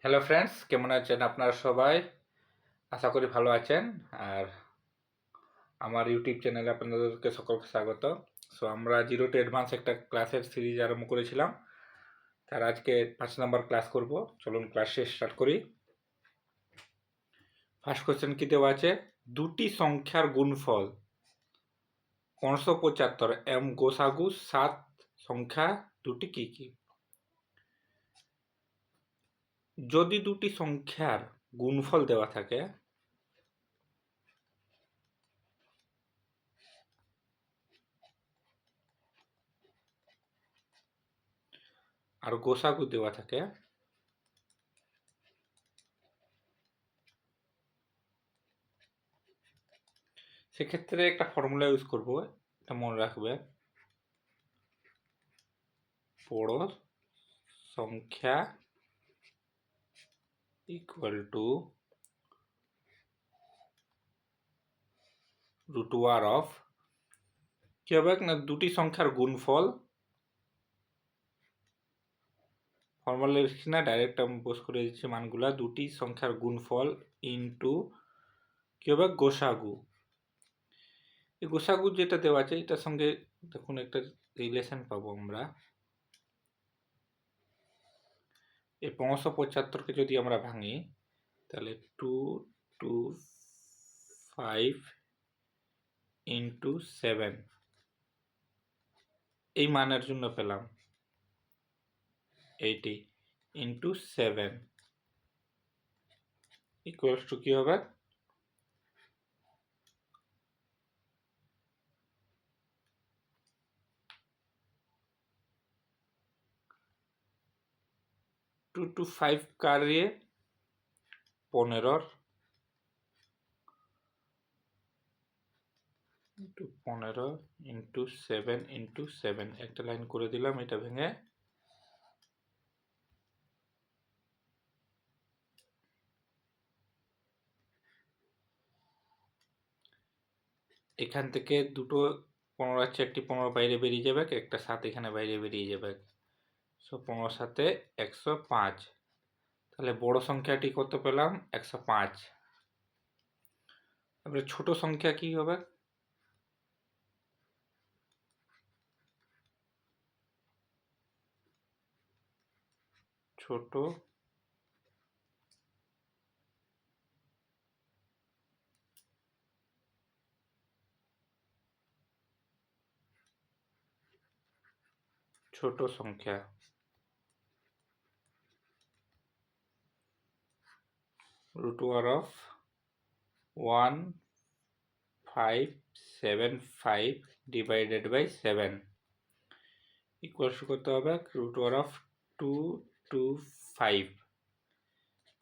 Hello friends, কেমন আছেন আপনারা সবাই? আশা করি ভালো আছেন। আর আমার ইউটিউব চ্যানেলে আপনাদেরকে সকলকে স্বাগত। আমরা জিরো টু অ্যাডভান্স একটা ক্লাসের সিরিজ আরম্ভ করেছিলাম, তার আজকে 5 নম্বর ক্লাস করব। চলুন ক্লাস স্টার্ট করি। ফার্স্ট কোয়েশ্চেন কি দেওয়া আছে? দুটি সংখ্যার গুণফল 575 এম গোসাগু 7 সংখ্যা দুটি কি কি? যদি দুটি সংখ্যার গুণফল দেওয়া থাকে আর গোসাগু দেওয়া থাকে, সেক্ষেত্রে একটা ফর্মুলা ইউজ করব, এটা মনে রাখবে। বড় সংখ্যা equal to root over of, কি হবে না, দুটি সংখ্যার গুণফল। ফর্মুলা লিখছি না, ডাইরেক্ট আমি পোস্ট করে দিচ্ছি মানগুলা। দুটি সংখ্যার গুণফল ইন্টু কি হবে গোসাগু। এই গোসাগু যেটা দেওয়া আছে এটার সঙ্গে দেখুন একটা রিলেশন পাবো আমরা। এই 575কে যদি আমরা ভাঙি তাহলে 225 ইন্টু 7 এই মানের জন্য পেলাম 80 ইন্টু 7 ইকুয়ালস টু কি হবে 2 to 5 কারিয়ে 15 ইন্টু 15 ইন্টু 7 ইন্টু 7 একটা লাইন করে দিলাম, এটা ভেঙে এখান থেকে দুটো 15 আছে, একটি 15 বাইরে বেরিয়ে যাবে, একটা 7 এখানে বাইরে বেরিয়ে যাবে। 15 সাথে 105, তাহলে বড় সংখ্যাটি কত পেলাম 105। তারপরে ছোট সংখ্যা কি হবে? ছোট ছোট সংখ্যা root over of 1575 divided by 7 equals করতে হবে root over of 225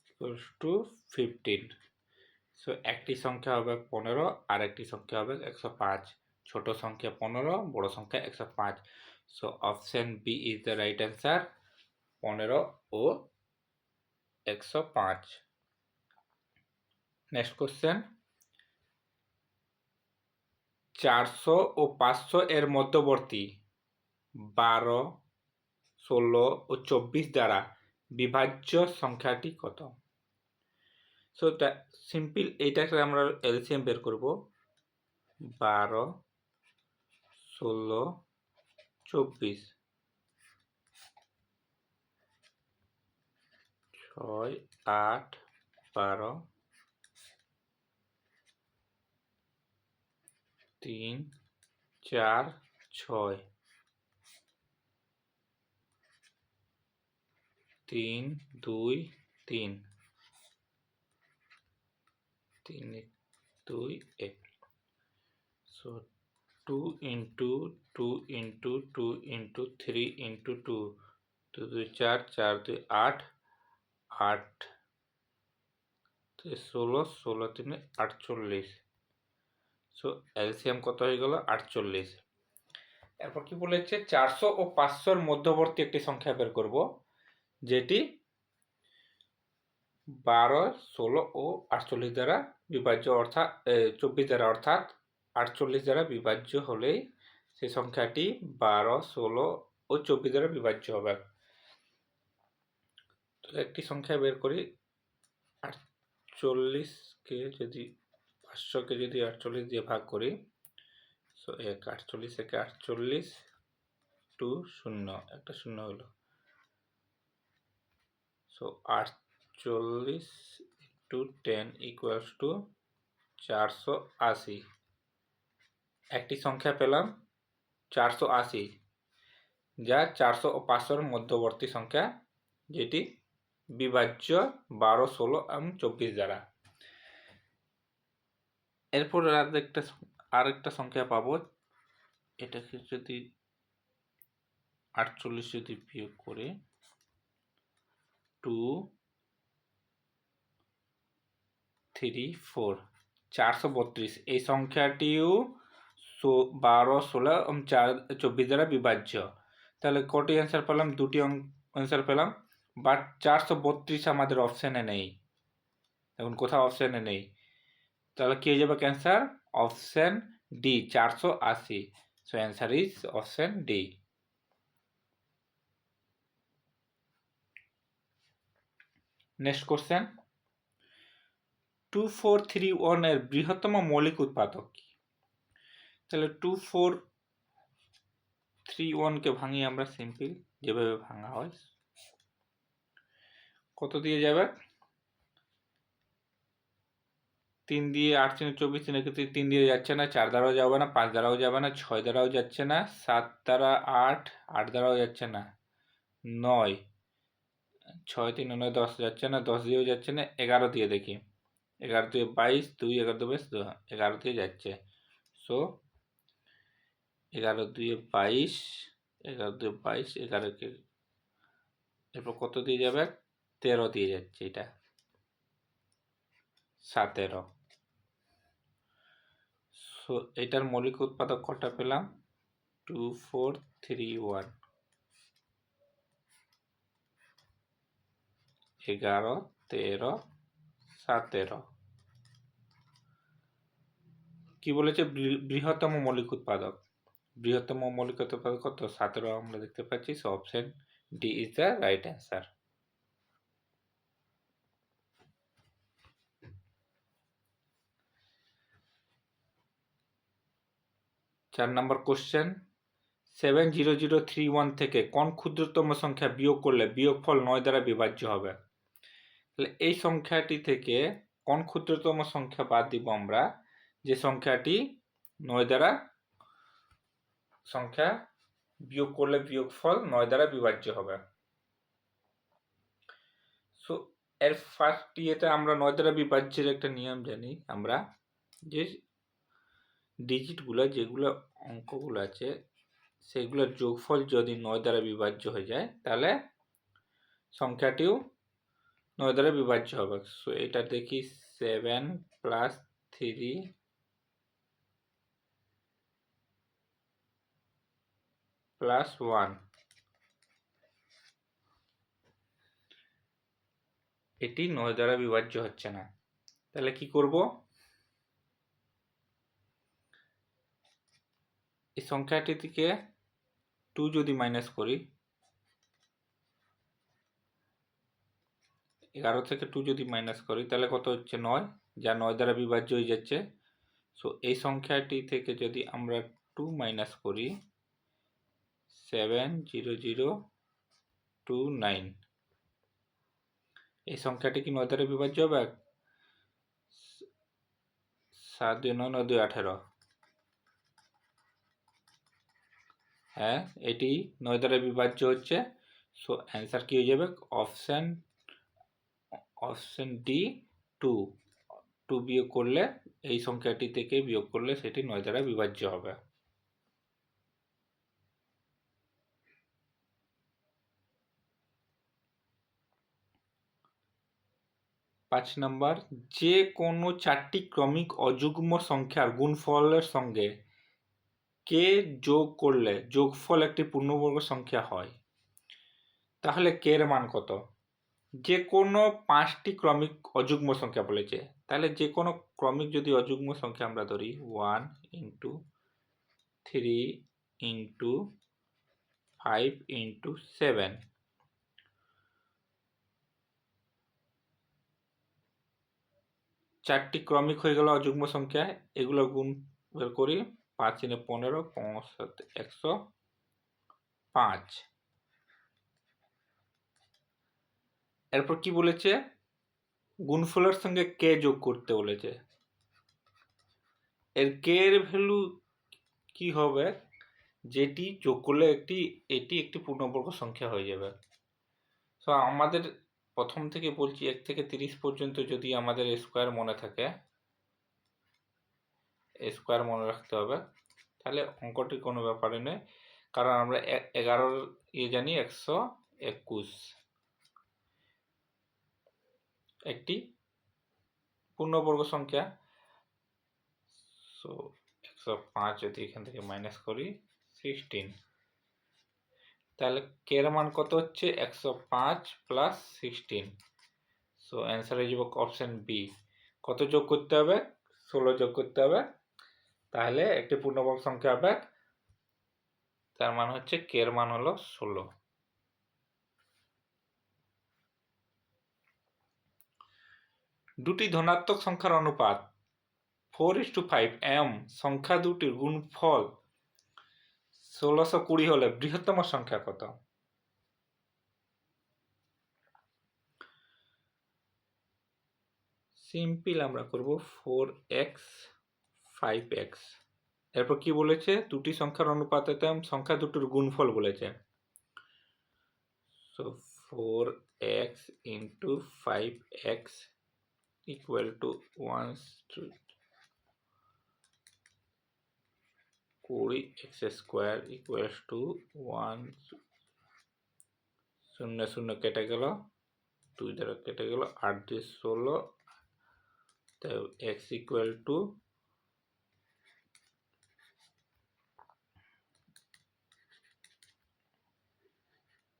equals to 15। So একটি সংখ্যা হবে 15 আর একটি সংখ্যা হবে 105। ছোট সংখ্যা 15, বড় সংখ্যা 105। So option B is the right answer, 15 ও 105। নেক্সট কোশ্চেন, 400 ও 500 এর মধ্যবর্তী 12, 16 ও 24 দ্বারা বিভাজ্য সংখ্যাটি কত? সো সিম্পল এইটাকে আমরা এলসিএম বের করব। 12, 16, 24, 6, 8, 12, 3, 4, 6, 3, 2, 3, 3, 2, 1। So 2 into 2 into 2 into 3 into 2, 2 2 4, 4 2 8, 8 16, 16 3 48। So LCM কত হয়ে গেল 48। এরপর কি বলেছে, 400 ও 500 মধ্যবর্তী একটি সংখ্যা বের করব যেটি 12, 16 ও 48 দ্বারা বিভাজ্য, অর্থাৎ 24 দ্বারা, অর্থাৎ 48 দ্বারা বিভাজ্য হলেই সেই সংখ্যাটি 12, 16 ও 24 দ্বারা বিভাজ্য হবে। তো একটি সংখ্যা বের করি, 48কে যদি 500কে যদি 48 দিয়ে ভাগ করি, সো 48 একে 48 টু 0, একটা 0 হলো। So 48 to 10 equals to 480। একটি সংখ্যা পেলাম 480, যা 400 ও 500-র মধ্যবর্তী সংখ্যা, যেটি বিভাজ্য 12, 16 এবং 24 দ্বারা। এরপর আরেকটা সংখ্যা পাবো, এটাকে যদি 48 যদি বিয়োগ করে 2, 3, 4, 432, এই সংখ্যাটিও 12, 16 এবং 24 দ্বারা বিভাজ্য। তাহলে কটি অ্যান্সার পেলাম? দুটি অ্যান্সার পেলাম, বাট 432 আমাদের অপশানে নেই। এখন কোথাও অপশানে নেই, তাহলে কি হয়ে যাবে cancer? Option D, 480। So answer is option D. Next question, 2431 এর বৃহত্তম মৌলিক উৎপাদক কি? তাহলে 2431কে ভাঙি আমরা সিম্পল, যেভাবে ভাঙা হয়। কত দিয়ে যাবে? 3 দিয়ে 8 3 24, 3 দিয়ে যাচ্ছে না, 4 দ্বারাও যাবে না, 5 দ্বারাও যাবে না, 6 দ্বারাও যাচ্ছে না, 7 দ্বারা 8, 8 দ্বারাও যাচ্ছে না, 9, 6 3 9 10 যাচ্ছে না, 10 দিয়েও যাচ্ছে না, 11 দিয়ে দেখি, 11 দিয়ে 22, 2 11 2 22, 11 দিয়ে যাচ্ছে। সো 11 2 22, 11 2 22, 11কে এরপর কত দিয়ে যাবে? 13 দিয়ে যাচ্ছে, এটা 17। সো এটার মৌলিক উৎপাদক কটা পেলাম? 2431, 11, 13, 17। কি বলেছে? বৃহত্তম মৌলিক উৎপাদক। বৃহত্তম মৌলিক উৎপাদক কত? 17 আমরা দেখতে পাচ্ছি। So option D is the right answer. চার নম্বর কোশ্চেন, 70031 থেকে কোন ক্ষুদ্রতম সংখ্যা বিয়োগ করলে বিয়োগফল 9 দ্বারা বিভাজ্য হবে? তাহলে এই সংখ্যাটি থেকে কোন ক্ষুদ্রতম সংখ্যা বাদ দিব আমরা, যে সংখ্যাটি 9 দ্বারা সংখ্যা বিয়োগ করলে বিয়োগফল 9 দ্বারা বিভাজ্য হবে। সো এর ফার্স্ট ইয়েতে আমরা 9 দ্বারা বিভাজ্যের একটা নিয়ম জানি আমরা, যে ডিজিটগুলো, যেগুলো অঙ্কগুলো আছে, সেগুলোর যোগফল যদি 9 দ্বারা বিভাজ্য হয়ে যায়, তাহলে সংখ্যাটিও 9 দ্বারা বিভাজ্য হবে। সো এটা দেখি, 7 + 3 + 1, এটি 9 দ্বারা বিভাজ্য হচ্ছে না। তাহলে কি করব? এই সংখ্যাটি থেকে 2 যদি মাইনাস করি, 11 থেকে 2 যদি মাইনাস করি, তাহলে কত হচ্ছে? 9, যা 9 দ্বারা বিভাজ্য হয়ে যাচ্ছে। সো এই সংখ্যাটি থেকে যদি আমরা 2 মাইনাস করি, 70029, এই সংখ্যাটি কি 9 দ্বারা বিভাজ্য হবে? 7 2 9 9 2 18, হ্যাঁ এটি 9 দ্বারা বিভাজ্য হচ্ছে। সো অ্যান্সার কি হয়ে যাবে? Option D, 2। 2 বিয়োগ করলে, এই সংখ্যাটি থেকে বিয়োগ করলে সেটি 9 দ্বারা বিভাজ্য হবে। 5 নম্বর, যে কোনো 4টি ক্রমিক অযুগ্ম সংখ্যার গুণফলের সঙ্গে কে যোগ করলে যোগফল একটি পূর্ণবর্গ সংখ্যা হয়। তাহলে কে এর মান কত? যে কোনো 5টি ক্রমিক অযুগ্ম সংখ্যা বলেছে, তাহলে যে কোনো ক্রমিক যদি অযুগ্ম সংখ্যা আমরা ধরি, 1 × 3 × 5 × 7, 4টি ক্রমিক হয়ে গেল অযুগ্ম সংখ্যা, এগুলো গুণ বের করি। 5 × 15, 5 × 7 105। এরপর কি বলেছে, গুণফলের সঙ্গে কে যোগ করতে বলেছে। এর কে এর ভ্যালু কি হবে, যেটি যোগ করলে এটি একটি পূর্ণবর্গ সংখ্যা হয়ে যাবে। তো আমাদের প্রথম থেকে বলছি 1 থেকে 30 পর্যন্ত যদি আমাদের স্কোয়ার মনে থাকে, স্কোয়ার মনে রাখতে হবে, তাহলে অঙ্কটি কোনো ব্যাপারই নয়, কারণ আমরা 11 জানি 121 একটি পূর্ণবর্গ সংখ্যা। সো 105 যদি এখান থেকে মাইনাস করি 16, তাহলে কে এর মান কত হচ্ছে 105 প্লাস 16। সো অ্যান্সার হয়ে যাবে অপশন বি। কত যোগ করতে হবে, 16 যোগ করতে হবে, তাহলে একটি পূর্ণবর্গ সংখ্যা হবে, তার মান হচ্ছে কে এর মান হলো 16। দুটি ধনাত্মক সংখ্যার অনুপাত 4:5 m সংখ্যা দুটির গুণফল 1620 হলে বৃহত্তম সংখ্যা কত। সিম্পল আমরা করব 4x 5x। এরপর কি বলেছে, দুটি সংখ্যার অনুপাতে সংখ্যা দুটির গুণফল বলেছে। So 4x × 5x equal to 120x² equals to 1, 0 0 কেটে গেল, 2 দ্বারা কেটে গেল, 8 দিয়ে 16, তাই x equal to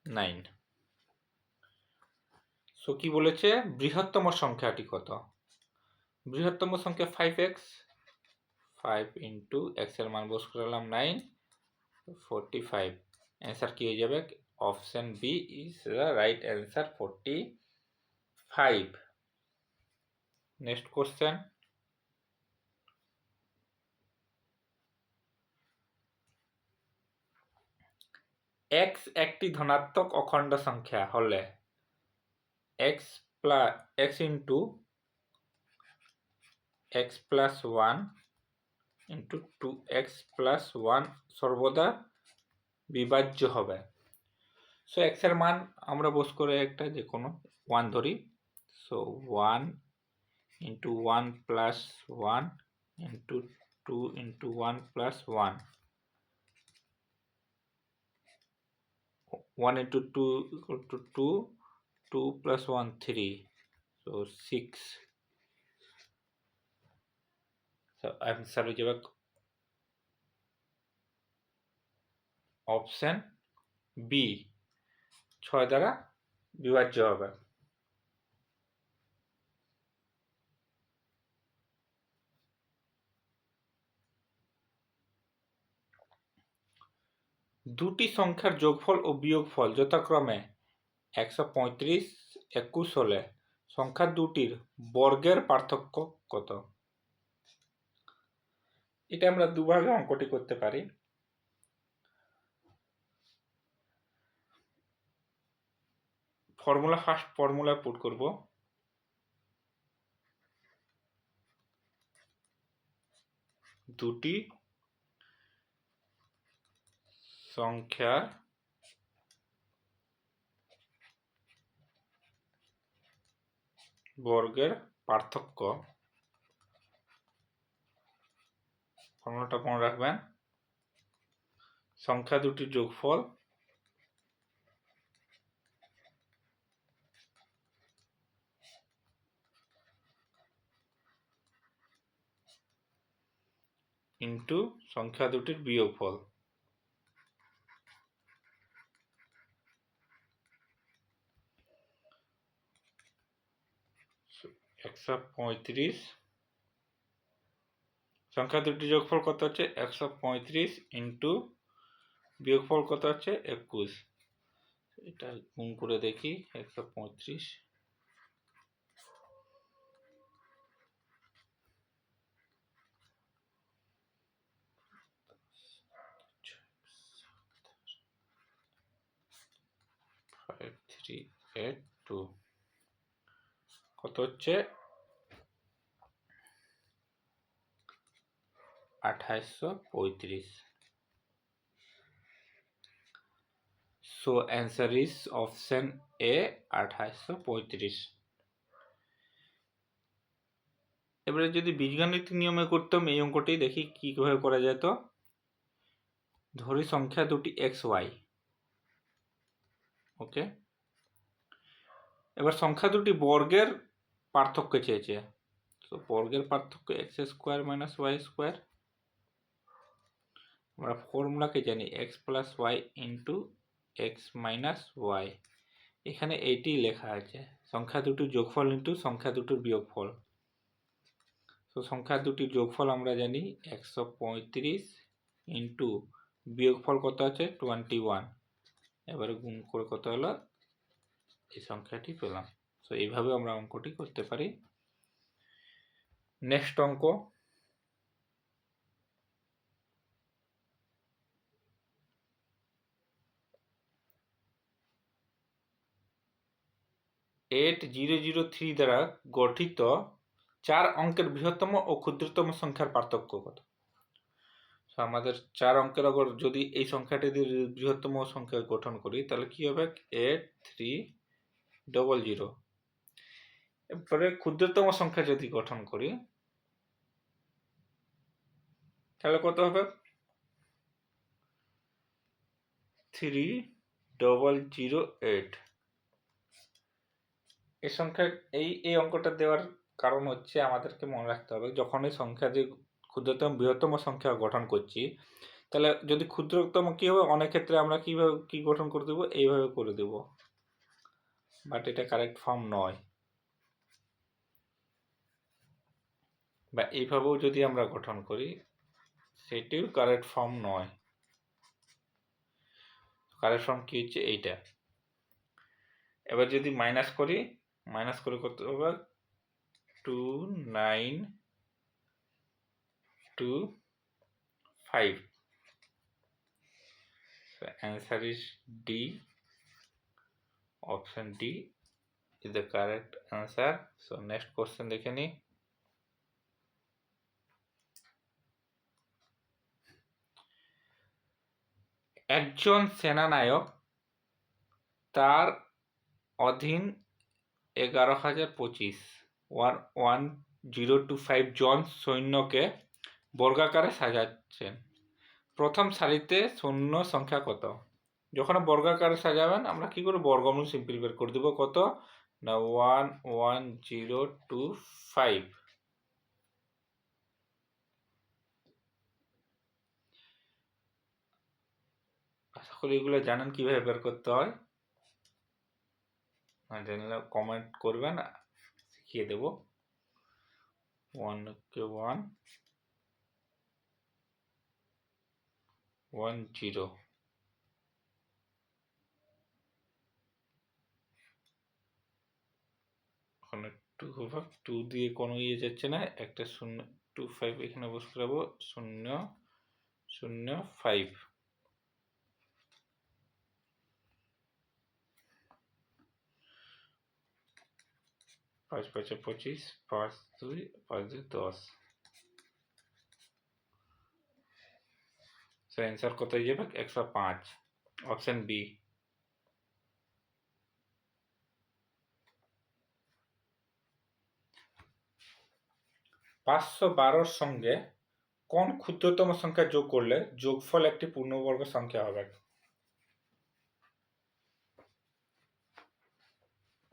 9। সো কি বলেছে, বৃহত্তম সংখ্যাটি কত। বৃহত্তম সংখ্যা 5x, 5 × x এর মান বস করলাম 9, 45। অ্যান্সার কি হয়ে যাবে, option B is the right answer, 45। Next question, x একটি ধনাত্মক অখণ্ড সংখ্যা হলে x × x + 1 × 2x + 1 সর্বদা বিভাজ্য হবে। সো x এর মান আমরা বস করে একটা যে কোনো 1 ধরি। So 1 × 1 + 1 × 2 × 1 + 1, 1 × 2 = 2, 2 + 1 3, so 6। so आंसर হয়ে যাবে অপশন বি, 6 দ্বারা বিভাজ্য হবে। দুটি সংখ্যার যোগফল ও বিয়োগফল যথাক্রমে 135, 21 হলে সংখ্যা দুটির বর্গের পার্থক্য কত। এটা আমরা দুভাবে অঙ্কটি করতে পারি। ফার্স্ট ফর্মুলা পুট করব। দুটি সংখ্যার বর্গের পার্থক্য, ফর্মুলাটা মনে রাখবেন, সংখ্যা দুটির যোগফল ইন্টু সংখ্যা দুটির বিয়োগফল। So, 135, সংখ্যা দুটির যোগফল কত হচ্ছে 135 ইন্টু বিয়োগফল কত হচ্ছে 21। এটা গুণ করে দেখি, 135 82 কত হচ্ছে 2835। So answer is option A 2835। এবারে যদি বীজগাণিতিক নিয়মে করতাম এই অঙ্কটি, দেখি কিভাবে করা যেত। ধরি সংখ্যা দুটি এক্স ওয়াই, ওকে। এবার সংখ্যা দুটি বর্গের পার্থক্য চেয়েছে। তো বর্গের পার্থক্য x square minus y square. আমরা ফর্মুলাকে জানি x plus y into x minus y. এখানে এইটি লেখা আছে, সংখ্যা দুটির যোগফল ইন্টু সংখ্যা দুটির বিয়োগফল। তো সংখ্যা দুটির যোগফল আমরা জানি 135 ইন্টু বিয়োগফল কত আছে 21। এবারে গুণ করে কত হলো, এই সংখ্যাটি পেলাম। তো এইভাবে আমরা অঙ্কটি করতে পারি। নেক্সট অঙ্ক, এইট 003 দ্বারা গঠিত 4 অঙ্কের বৃহত্তম ও ক্ষুদ্রতম সংখ্যার পার্থক্য কত? আমাদের 4 অঙ্কের অগর যদি এই সংখ্যাটি দিয়ে বৃহত্তম সংখ্যা গঠন করি তাহলে কি হবে 8300। এরপরে ক্ষুদ্রতম সংখ্যা যদি গঠন করি তাহলে কত হবে 3008। এই সংখ্যা এই অঙ্কটা দেওয়ার কারণ হচ্ছে আমাদেরকে মনে রাখতে হবে যখনই সংখ্যা যে ক্ষুদ্রতম বৃহত্তম সংখ্যা গঠন করছি, তাহলে যদি ক্ষুদ্রতম কি হবে, অনেক ক্ষেত্রে আমরা কিভাবে কি গঠন করে দেবো, এইভাবে করে দেব, বাট এটা কারেক্ট ফর্ম নয়। বা এইভাবেও যদি আমরা গঠন করি সেটিও কারেক্ট ফর্ম নয়। কারেক্ট ফর্ম কি হচ্ছে এইটা। এবার যদি মাইনাস করি, মাইনাস করে কত হবে 2925। So answer is D. Option D is the correct answer. So next question দেখে নি। একজন সেনানায়ক তার অধীন 11,025 জন সৈন্যকে বর্গাকারে সাজাচ্ছেন। প্রথম সারিতে সৈন্য সংখ্যা কত? যখন বর্গাকারে সাজাবেন আমরা কি করে বর্গমূল সিম্পল বের করে দেব, কত না 11025। আশা করি এগুলো জানেন কিভাবে বের করতে হয়। জানলে কমেন্ট করবেন, শিখিয়ে দেব। 110 ওখানে 2 দিয়ে কোনো ইয়ে যাচ্ছে না, একটা 025 এখানে বসে যাবো 005। 5 5 25, 5 2 5 2 10। সো অ্যান্সার কত হয়ে যাবে 105। Option B. 512 সঙ্গে কোন ক্ষুদ্রতম সংখ্যা যোগ করলে যোগফল একটি পূর্ণবর্গ সংখ্যা হবে?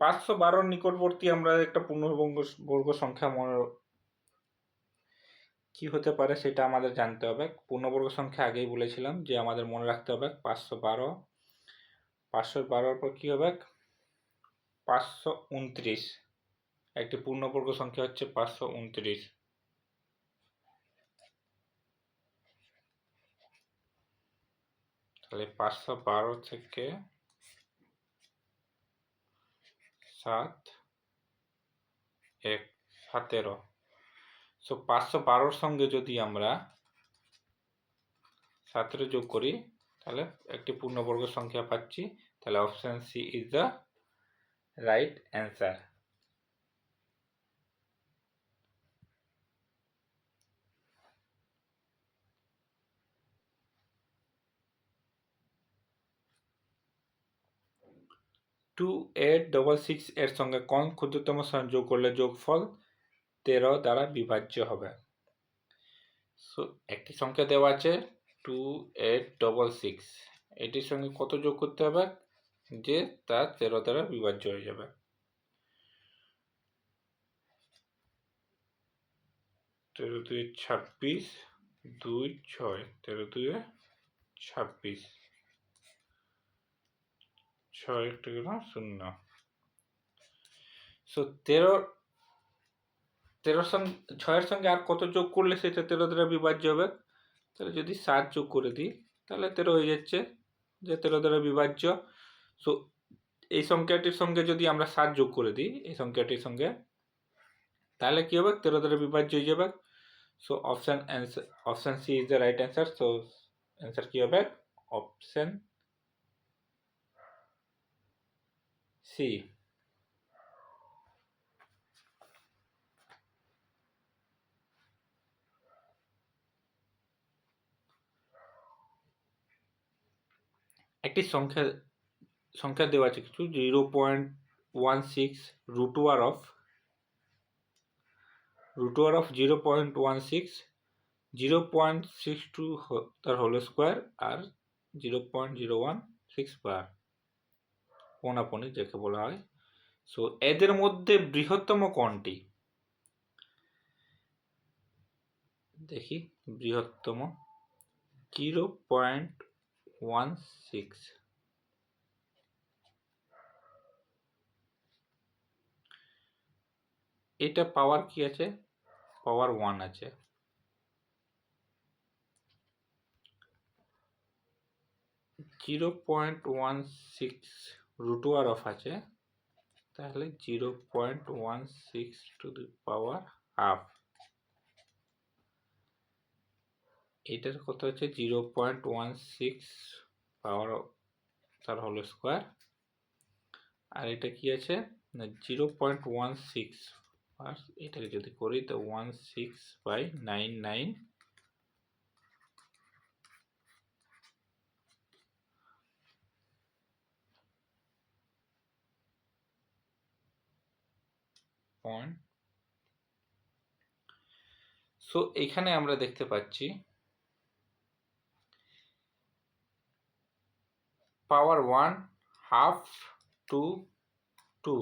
512 নিকটবর্তী আমরা একটা পূর্ণবর্গ সংখ্যা কি হতে পারে সেটা আমাদের জানতে হবে। পূর্ণবর্গ সংখ্যা আগেই বলেছিলাম যে আমাদের মনে রাখতে হবে 512। 512 পর কি হবে 529। একটি পূর্ণবর্গ সংখ্যা হচ্ছে 529। তাহলে 512 থেকে 7 1 17। সো 512 সঙ্গে যদি আমরা 17 যোগ করি তাহলে একটি পূর্ণবর্গ সংখ্যা পাচ্ছি। তাহলে option C is the right answer. To 866 এর সঙ্গে কোন ক্ষুদ্রতম সংখ্যা যোগ করলে যোগফল 13 দ্বারা বিভাজ্য হবে? সো একটি সংখ্যা দেওয়া আছে 2866, এটির সঙ্গে কত যোগ করতে হবে যে তা 13 দ্বারা বিভাজ্য হয়ে যাবে? 13 দুই 26, 2 6, 13 দুই 26, 6 একটা গেল 0। সো 13 সঙ্গে 6-এর সঙ্গে আর কত যোগ করলে সেটা 13 দ্বারা বিভাজ্য হবে? তাহলে যদি 7 যোগ করে দিই তাহলে 13 হয়ে যাচ্ছে, যে 13 দ্বারা বিভাজ্য। সো এই সংখ্যাটির সঙ্গে যদি আমরা 7 যোগ করে দিই এই সংখ্যাটির সঙ্গে, তাহলে কি হবে? 13 দ্বারা বিভাজ্য হয়ে যাবে। So option C is the right answer. So answer কি হবে? Option C. একটি সংখ্যা দেওয়া আছে কিছু 0.16 রুট ওভার অফ 0.16, 0.62 তার হোল স্কোয়ার আর 0.016 বার, পৌনাপনি যাকে বলা হয়। সো এদের মধ্যে বৃহত্তম কোনটি? দেখি বৃহত্তম 0.16, এটা পাওয়ার কি আছে? পাওয়ার 1 আছে। Zero point one six root over of আছে, তাহলে 0.16 টু দি পাওয়ার হাফ, এটার কত হচ্ছে 0.16 পাওয়ার তার হোল স্কোয়ার, আর এটা কি আছে না 0.16, আর এটাকে যদি করি তো 16/99 পয়েন্ট। সো এখানে আমরা দেখতে পাচ্ছি পাওয়ার 1 হাফ টু 2।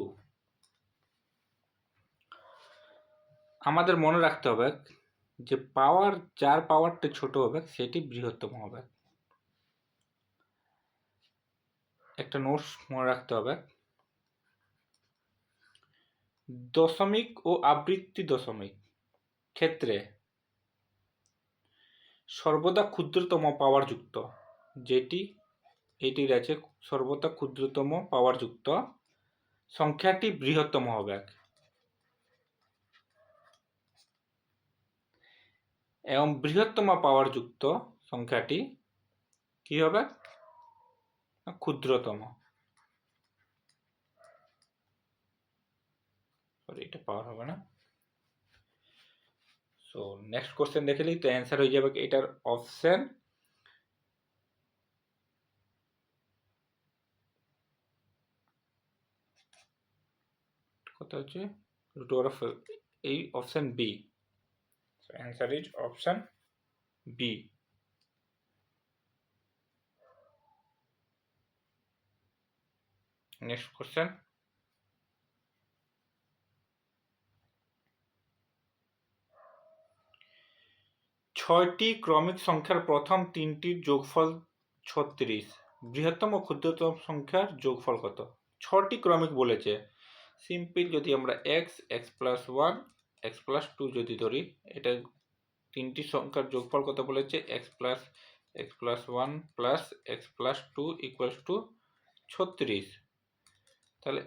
আমাদের মনে রাখতে হবে যে পাওয়ার যার পাওয়ারটা ছোট হবে সেটি বৃহত্তম হবে। একটা নোটস মনে রাখতে হবে, দশমিক ও আবৃত্তি দশমিক ক্ষেত্রে সর্বদা ক্ষুদ্রতম পাওয়ার যুক্ত, যেটি এটির আছে সর্বদা ক্ষুদ্রতম পাওয়ার যুক্ত সংখ্যাটি বৃহত্তম হবে, এবং বৃহত্তম পাওয়ার যুক্ত সংখ্যাটি কি হবে? ক্ষুদ্রতম। সরি, এটা পাওয়ার হবে না। সো নেক্সট কোশ্চেন দেখে নিই, তো অ্যান্সার হয়ে যাবে এটার অপশন কত হচ্ছে রুট ওভার অফ, এই option B. So answer is option B. Next question, ছয়টি ক্রমিক সংখ্যার প্রথম তিনটির যোগফল 36, বৃহত্তম ও ক্ষুদ্রতম সংখ্যার যোগফল কত? 6টি ক্রমিক বলেছে, সিম্পল যদি আমরা x+1 x+2 যদি ধরি, এটা তিনটি সংখ্যার যোগফল কত বলেছে? x+1 plus x+2 equals to 36, তাহলে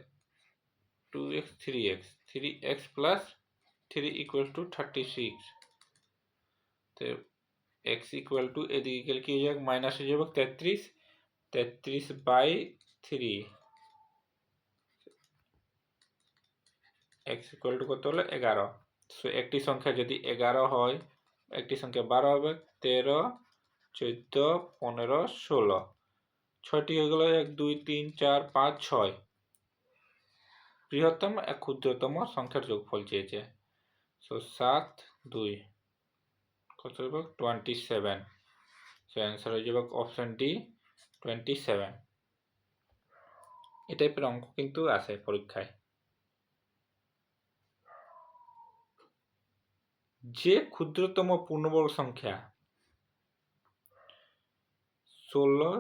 2x 3x 3x plus 3 equal to 36, তো x ইকুয়াল টু এদিকে গেলে কি হয়ে যাবে? মাইনাস হয়ে যাবে 33, 33/3। x ইকুয়াল টু কত হলো 11। সো একটি সংখ্যা যদি 11 হয়, একটি সংখ্যা 12 হবে, 13, 14, 15, 16, 6টি হয়ে গেল 1 2 3 4 5 6। বৃহত্তম এক ক্ষুদ্রতম সংখ্যার যোগফল চেয়েছে। সো 7 2 কত হবে 27। সো অ্যান্সার হয়ে যাবে অপশন ডি 27। এই টাইপের অঙ্ক কিন্তু আসে পরীক্ষায়। যে ক্ষুদ্রতম পূর্ণবর্গ সংখ্যা 16,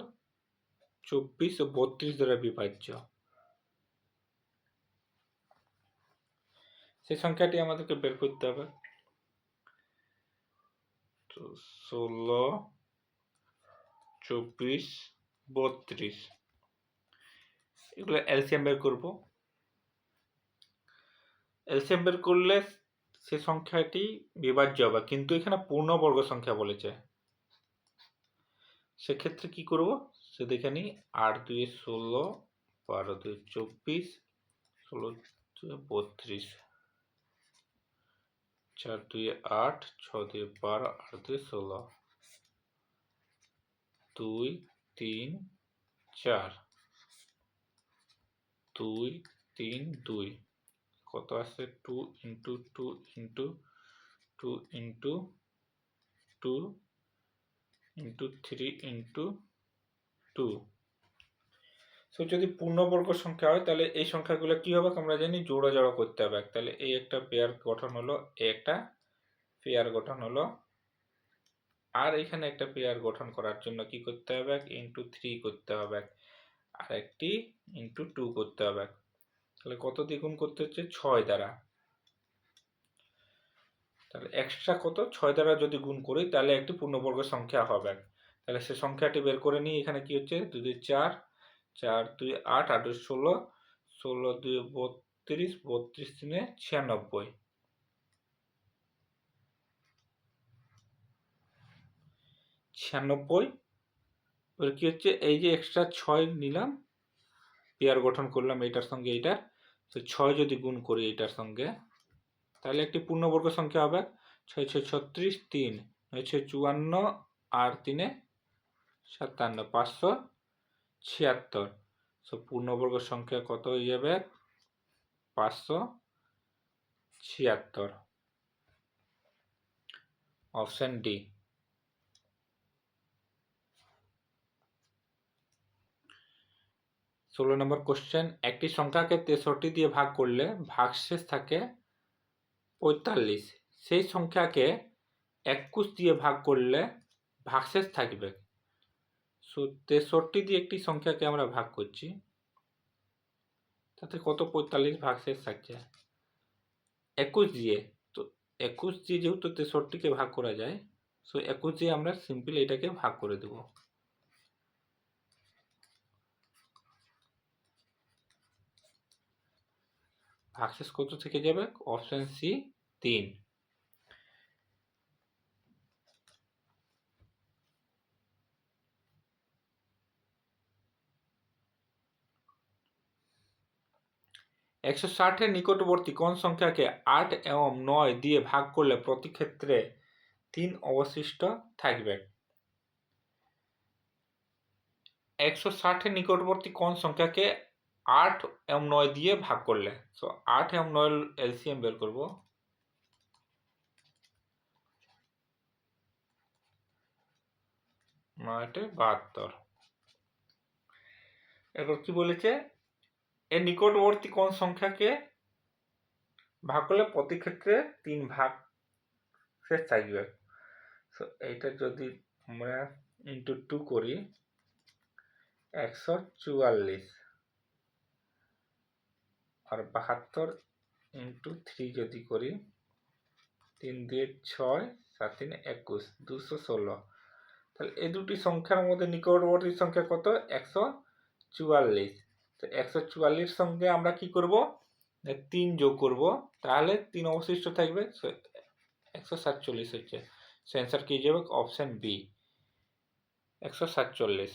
24 ও 32 দ্বারা বিভাজ্য, সেই সংখ্যাটি আমাদেরকে বের করতে হবে। তো 16, 24, 32 এগুলো এলসিএম বের করব। এলসিএম বের করলে সে সংখ্যাটি বিভাজ্য হবে, কিন্তু এখানে পূর্ণবর্গ সংখ্যা বলেছে। সেক্ষেত্রে কি করব সে দেখে নিই। 8 2 16, 12 2 24, 16 2 32, 4 2 8, 6 2 12, 8 2 16, 2 3 4, 2 3 2 কত আছে 2 into 2 into 2 into 2 into 3 into 2। So যদি পূর্ণবর্গ সংখ্যা হয় তাহলে এই সংখ্যাগুলো কি হবে আমরা জানি, জোড়া জোড়া করতে হবে। তাহলে এই একটা পেয়ার গঠন হলো, এই একটা পেয়ার গঠন হলো, আর এখানে একটা পেয়ার গঠন করার জন্য কি করতে হবে ইন্টু 3 করতে হবে, আর একটি ইন্টু 2 করতে হবে। তাহলে কত দ্বিগুণ করতে হচ্ছে 6 দ্বারা। তাহলে এক্সট্রা কত 6 দ্বারা যদি গুণ করি তাহলে একটি পূর্ণবর্গ সংখ্যা হবে। তাহলে সে সংখ্যাটি বের করে নিই। এখানে কি হচ্ছে 2 2 4, 4 2 8, 8 2 16, 16 2 32, 32 3 96। এবার কি হচ্ছে এই যে এক্সট্রা 6 নিলাম, পেয়ার গঠন করলাম এইটার সঙ্গে এইটার, তো 6 যদি গুণ করি এইটার সঙ্গে তাহলে একটি পূর্ণবর্গ সংখ্যা হবে। 6 6 36, 3 9 6 54, আর 3 57, 576। সো পূর্ণবর্গ সংখ্যা কত হয়ে যাবে 576। Option D. 16 নম্বর কোশ্চেন, একটি সংখ্যাকে 63 দিয়ে ভাগ করলে ভাগশেষ থাকে 45, সেই সংখ্যাকে 21 দিয়ে ভাগ করলে ভাগশেষ থাকবে। সো 63 দিয়ে একটি সংখ্যাকে আমরা ভাগ করছি, তাতে কত 45 ভাগশেষ থাকছে 21 দিয়ে। তো 21 দিয়ে যেহেতু 63কে ভাগ করা যায়, সো 21 দিয়ে আমরা সিম্পল এটাকে ভাগ করে দেব। ভাগশেষ কত থেকে যাবে অপশন সি 3। একশো 60-এর নিকটবর্তী কোন সংখ্যাকে 8 এবং 9 দিয়ে ভাগ করলে প্রতি ক্ষেত্রে 3 অবশিষ্ট থাকবে? 160-এর নিকটবর্তী কোন সংখ্যাকে 8 এবং 9 দিয়ে ভাগ করলে, সো 8 এবং 9 এলসিএম বের করব। 9 72। এরপর কি বলেছে, এর নিকটবর্তী কোন সংখ্যাকে ভাগ করলে প্রতি ক্ষেত্রে 3 ভাগ শেষ থাকবে। সো এইটা যদি আমরা ইন্টু 2 করি 144, আর 72 ইন্টু 3 যদি করি 3 দিয়ে 6, 7 3 21, 216। তাহলে এই দুটি সংখ্যার মধ্যে নিকটবর্তী সংখ্যা কত 144। তো 144 সঙ্গে আমরা কি করব 3 যোগ করব, তাহলে 3 অবশিষ্ট থাকবে। 147 হচ্ছে। সো অ্যান্সার কি যাবে অপশন বি 147।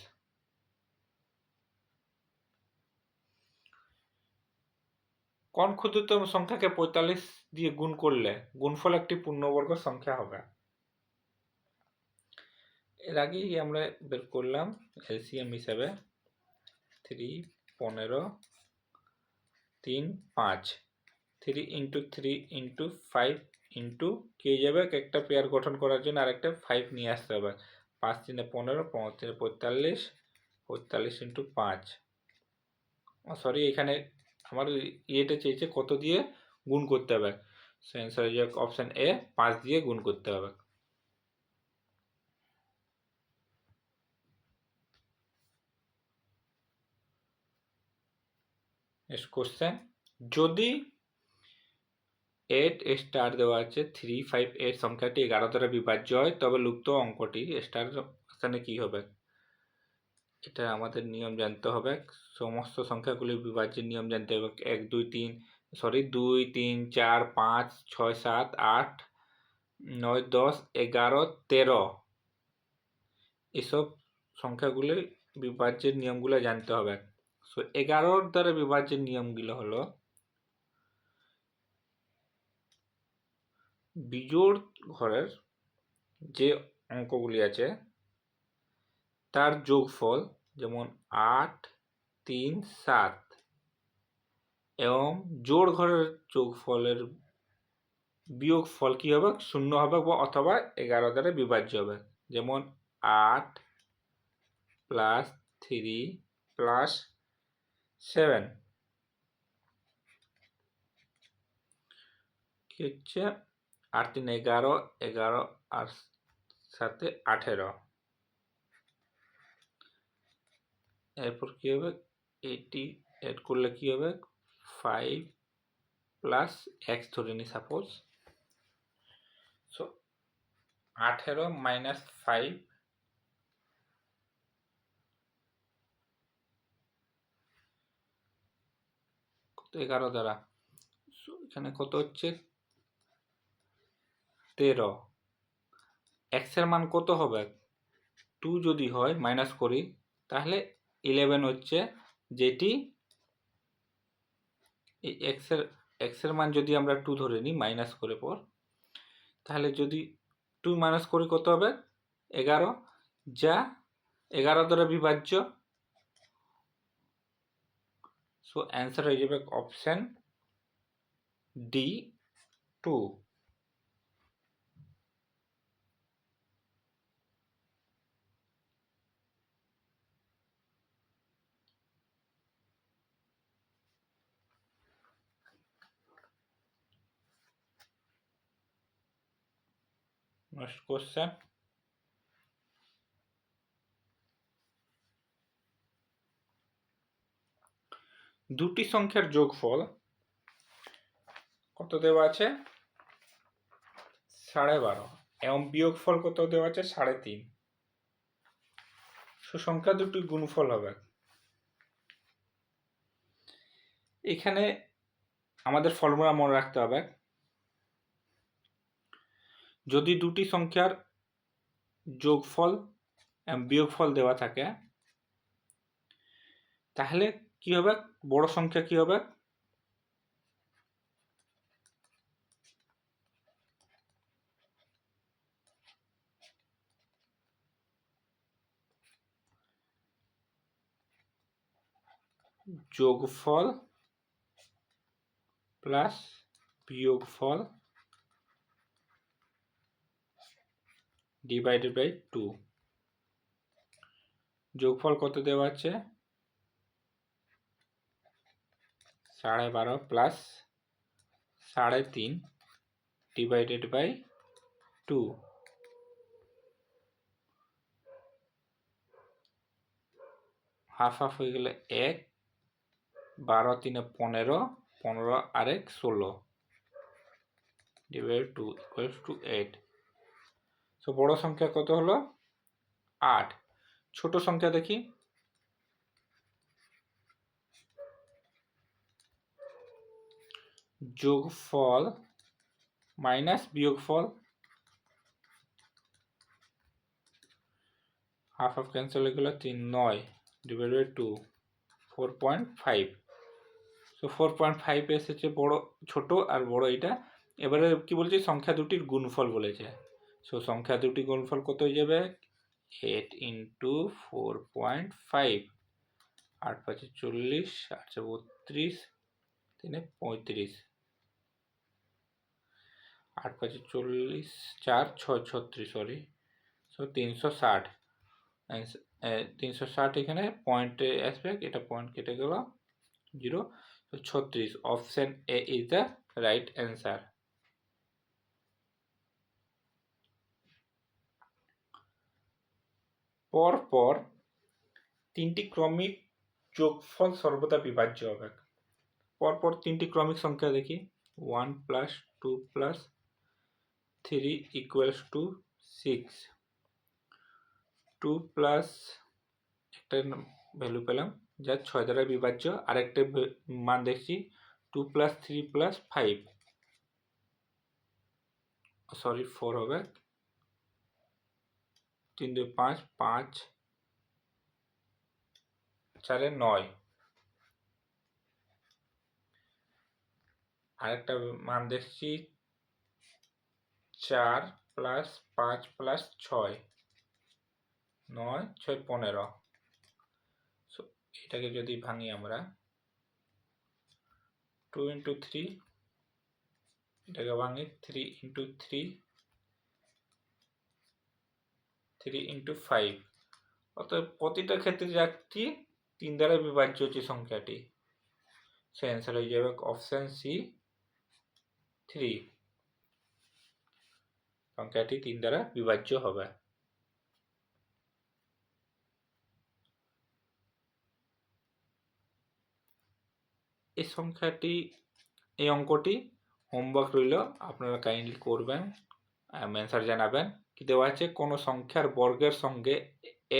কোন ক্ষুদ্রতম সংখ্যাকে 45 দিয়ে গুণ করলে গুণফল একটি পূর্ণবর্গ সংখ্যা হবে? এর আগেই আমরা বের করলাম এলসিএম হিসাবে 3, 15, 3, 5, 3 ইন্টু 3 ইন্টু 5 ইন্টু কে যাবে একটা পেয়ার গঠন করার জন্য আরেকটা 5 নিয়ে আসতে হবে। 5 3 15, 15 3 45, 45 ইন্টু 5, সরি এখানে আমার ইয়েটা চেয়েছে কত দিয়ে গুণ করতে হবে। সো অ্যান্সার হয়ে যাবে অপশন এ, 5 দিয়ে গুণ করতে হবে। নেক্সট কোশ্চেন, যদি 8 স্টার দেওয়া আছে 3, 5, 8 সংখ্যাটি 11 দ্বারা বিভাজ্য হয় তবে লুপ্ত অঙ্কটি স্টার স্থানে কি হবে? এটা আমাদের নিয়ম জানতে হবে, সমস্ত সংখ্যাগুলির বিভাজ্যের নিয়ম জানতে হবে। 1 2 3 2 3 4 5 6 7 8 9 10 11 13 এসব সংখ্যাগুলির বিভাজ্যের নিয়মগুলো জানতে হবে। সো 11 দ্বারা বিভাজ্যের নিয়মগুলো হলো বিজোড় ঘরের যে অঙ্কগুলি আছে তার যোগফল, যেমন 8 3 7, এবং জোড় ঘরের যোগফলের বিয়োগফল কি হবে? 0 হবে অথবা 11 দ্বারা বিভাজ্য হবে। যেমন 8 প্লাস 3 প্লাস 7 কি হচ্ছে? 8 3 11, 11 আর সাথে 18, এরপর কি হবে? 80 এড করলে কি হবে? 5 প্লাস x ধরে নি সাপোজ। সো 18 মাইনাস 5 11 দ্বারা, এখানে কত হচ্ছে? 13। x এর মান কত হবে? 2 যদি হয় মাইনাস করি তাহলে 11 হচ্ছে, যেটি এই x এর মান যদি আমরা 2 ধরে নিই মাইনাস করে পর, তাহলে যদি 2 মাইনাস করি কত হবে? 11, যা 11 দ্বারা বিভাজ্য। সো অ্যান্সার হয়ে যাবে অপশন ডি 2। নেক্সট কোশ্চেন, দুটি সংখ্যার যোগফল কত দেওয়া আছে? 12.5, এবং বিয়োগফল কত দেওয়া আছে? 3.5। সংখ্যা দুটি গুণফল হবে। এখানে আমাদের ফর্মুলা মনে রাখতে হবে, যদি দুটি সংখ্যার যোগফল এবং বিয়োগফল দেওয়া থাকে তাহলে কি হবে? বড় সংখ্যা কি হবে? যোগফল প্লাস বিয়োগফল ডিভাইডেড বাই 2। যোগফল কত দেওয়া আছে? 12.5 plus 3.5 divided by 2। Half half হয়ে গেলে 1, 12 3 15, 15 আর 1 16 ডিভাইড 2 ইকুয়ালস টু 8। সো বড় সংখ্যা কত হলো? 8। ছোট সংখ্যা দেখি, যোগফল মাইনাস বিয়োগফল, হাফ হাফ ক্যান্সেল হয়ে গেল 3 9 ডিভাইড বাই 2 4.5। সো 4.5 এসেছে বড়, ছোট আর বড় এটা। এবারে কি বলছে, সংখ্যা দুটির গুণফল বলেছে। সো সংখ্যা দুটির গুণফল কত হয়ে যাবে, 8 ইন্টু 4.5, 8 5 40, 8 32, 3 35, 8 5 40, 4 6 36, সরি। সো 360, 360 এখানে পয়েন্টে আসবে, এটা পয়েন্ট কেটে গেল 0, তো 36। Option A is the right answer. পরপর তিনটি ক্রমিক যোগফল সর্বদা বিভাজ্য হবে। পরপর তিনটি ক্রমিক সংখ্যা দেখি, 1 plus 2 plus 3 equals to 6, 2 plus একটা ভ্যালু পেলাম যা 6 দ্বারা বিভাজ্য, আরেকটা মান দেখছি 2 প্লাস 3 প্লাস 5, সরি 4 হবে, 3 2 5, 5 4 9, আরেকটা মান দেখছি 4 প্লাস 5 প্লাস 6, 9 6 15। সো এটাকে যদি ভাঙি আমরা, 2 ইন্টু 3, এটাকে ভাঙি 3 ইন্টু 3, 3 ইন্টু 5, অর্থাৎ প্রতিটা ক্ষেত্রে যাচ্ছি 3 দ্বারা বিভাজ্য যে সংখ্যাটি, সে অ্যান্সার হয়ে যাবে অপশন সি 3, সংখ্যাটি 3 দ্বারা বিভাজ্য হবে। এই সংখ্যাটি, এই অঙ্কটি হোমওয়ার্ক রইল, আপনারা কাইন্ডলি করবেন, অ্যান্সার জানাবেন। কি দেওয়া আছে, কোনো সংখ্যার বর্গের সঙ্গে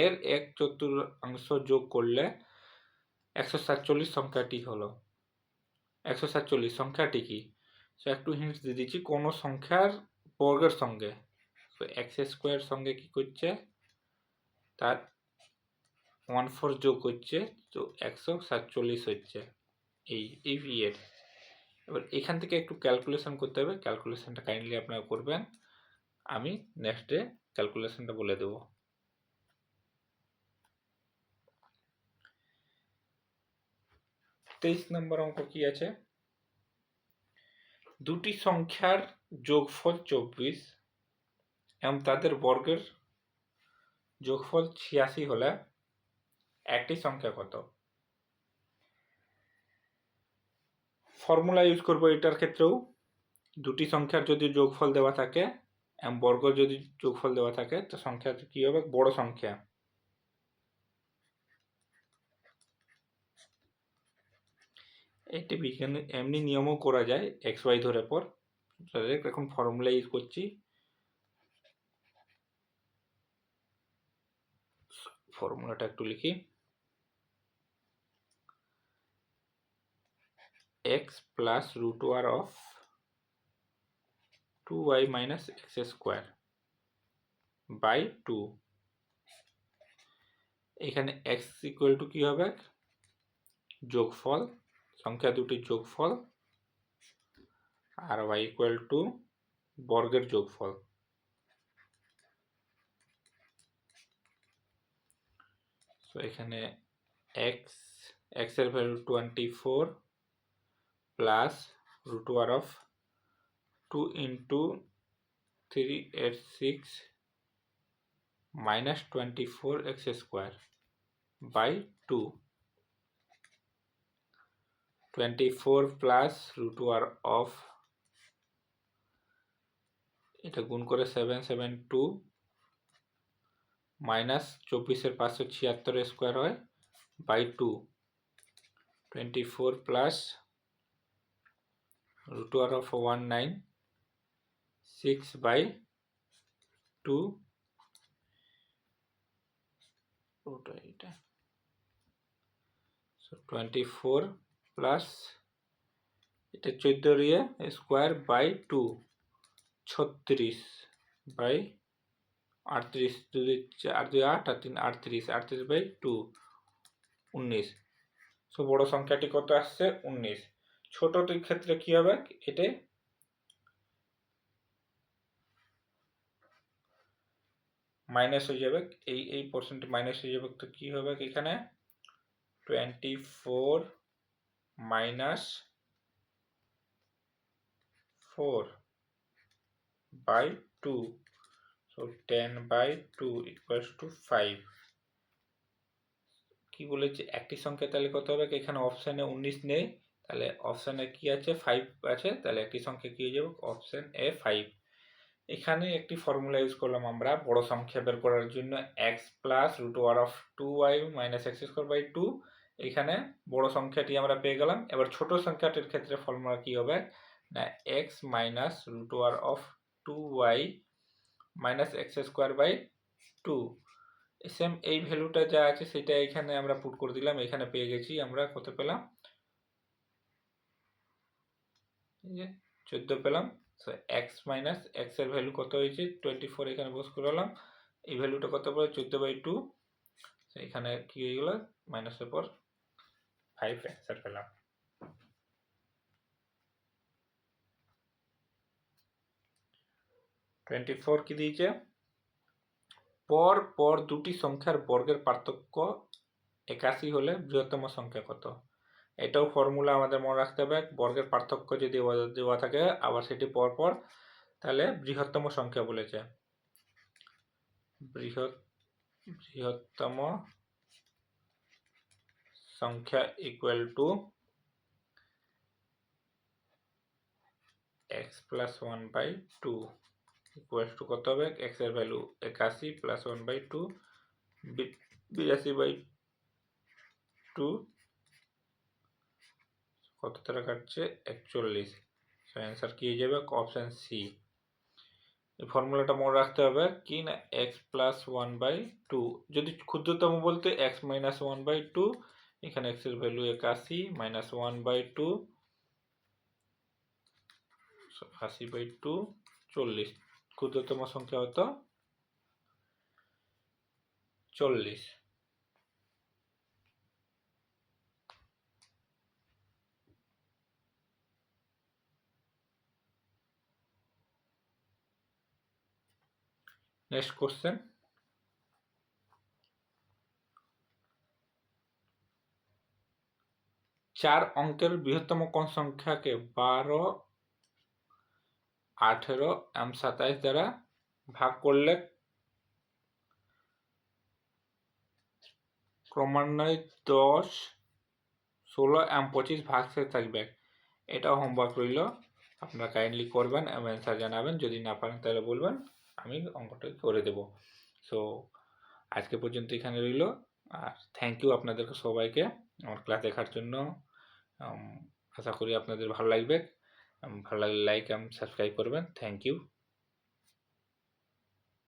এর 1/4 যোগ করলে 147 সংখ্যাটি হলো। 147 সংখ্যাটি কি, সো একটু হিন্টস দিয়ে দিচ্ছি, কোনো সংখ্যার বর্গের সঙ্গে, তো এক্স স্কোয়ার সঙ্গে কি করছে, তার 1/4 যোগ করছে, তো 147 হচ্ছে এই এর। এবার এখান থেকে একটু ক্যালকুলেশন করতে হবে, ক্যালকুলেশনটা কাইন্ডলি আপনারা করবেন, আমি নেক্সট ডে ক্যালকুলেশনটা বলে দেব। তেইশ নম্বর অঙ্ক কি আছে, দুটি সংখ্যার যোগফল 24 এবং তাদের বর্গের যোগফল 86 হলে একটি সংখ্যা কত। ফর্মুলা ইউজ করব এটার ক্ষেত্রেও, দুটি সংখ্যার যদি যোগফল দেওয়া থাকে এবং বর্গ যদি যোগফল দেওয়া থাকে, তো সংখ্যা কি হবে, বড় সংখ্যা। এটি বিজ্ঞানে এমনি নিয়মও করা যায়, এক্স ওয়াই ধরে পর, ডাইরেক্ট এখন ফর্মুলা ইউজ করছি। ফর্মুলাটা একটু লিখি, x plus root over of 2y minus x square by 2, এখানে x ইকুয়াল টু কি হবে, যোগফল, সংখ্যা দুটির যোগফল, আর y ইকুয়াল টু বর্গের যোগফল। তো এখানে x এর value 24 plus root over of 2 into 3 8 6 minus 24 x square by 2, 24 plus root over of, এটা গুণ করে 772 মাইনাস 24 576 স্কোয়ার হয় by 2, 24 plus root over of 196 by 2, এটা 24 প্লাস এটা 14 স্কোয়ার বাই 2, 36 বাই 38, 2 4 2 8 আর 3 38, 38 বাই 2 19। তো বড় সংখ্যাটি কত আসছে 19। ছোটটির ক্ষেত্রে কি হবে, এটা মাইনাস হয়ে যাবে, এই পার্সেন্ট মাইনাস হয়ে যাবে। তো কি হবে এখানে 24 মাইনাস 4/2, so 10/2 equals to 5। কি বলেছে একটি সংখ্যা, তাহলে কত হবে, এখানে অপশানে 19 নেই, তাহলে অপশানে কি আছে 5 আছে, তাহলে একটি সংখ্যা কি হয়ে যাবে অপশান এ 5। এখানে একটি ফর্মুলা ইউজ করলাম আমরা বড় সংখ্যা বের করার জন্য, x plus √2y minus x²/2। এখানে বড় সংখ্যাটি আমরা পেয়ে গেলাম। এবার ছোট সংখ্যাটির ক্ষেত্রে ফর্মুলা কি হবে না, x minus √2y minus x²/2। Same এই ভ্যালুটা যা আছে সেটা এখানে আমরা পুট করে দিলাম, এখানে পেয়ে গেছি আমরা কত পেলাম, 14 পেলাম। সো x মাইনাস x এর ভ্যালু কত হয়েছে 24, এখানে বস করলাম, এই ভ্যালুটা কত পড়ে 14/2। এখানে কি হয়ে গেল মাইনাসের পর 5 অ্যান্সার পেলাম। টোয়েন্টি-4 কি দিয়েছে, পর পর দুটি সংখ্যার বর্গের পার্থক্য 81 হলে বৃহত্তম সংখ্যা কত। এটাও ফর্মুলা আমাদের মনে রাখতে হবে, বর্গের পার্থক্য যদি দেওয়া থাকে আবার সেটি পর পর, তাহলে বৃহত্তম সংখ্যা বলেছে, বৃহত্তম সংখ্যা equal two x plus 1/2 equal to কত হবে, x এর ভ্যালু 81 প্লাস 1/2 82, কত দ্বারা কাটছে 41। সো অ্যান্সার কি হয়ে যাবে অপশন সি। এই ফর্মুলাটা মনে রাখতে হবে কি না, x প্লাস 1/2, যদি ক্ষুদ্রতম বলতে x মাইনাস 1/2, এখানে x এর ভ্যালু 81 মাইনাস 1/2, 80/2 40, ক্ষুদ্রতম সংখ্যা হতো 40। নেক্সট কোশ্চেন, 4 অঙ্কের বৃহত্তম কোন সংখ্যাকে 12, 18 এবং 27 দ্বারা ভাগ করলে ক্রমান্বয়ে 10, 16 এবং 25 ভাগশেষ থাকবে। এটাও হোমওয়ার্ক রইল, আপনারা কাইন্ডলি করবেন এবং অ্যান্সার জানাবেন, যদি না পারেন তাহলে বলবেন, আমি অঙ্কটা করে দেব। সো আজকে পর্যন্ত এখানে রইল, আর থ্যাংক ইউ আপনাদেরকে সবাইকে আমার ক্লাস দেখার জন্য। আশা করি আপনাদের ভালো লাগবে, ভালো লাগলে লাইক এবং সাবস্ক্রাইব করবেন। Thank you.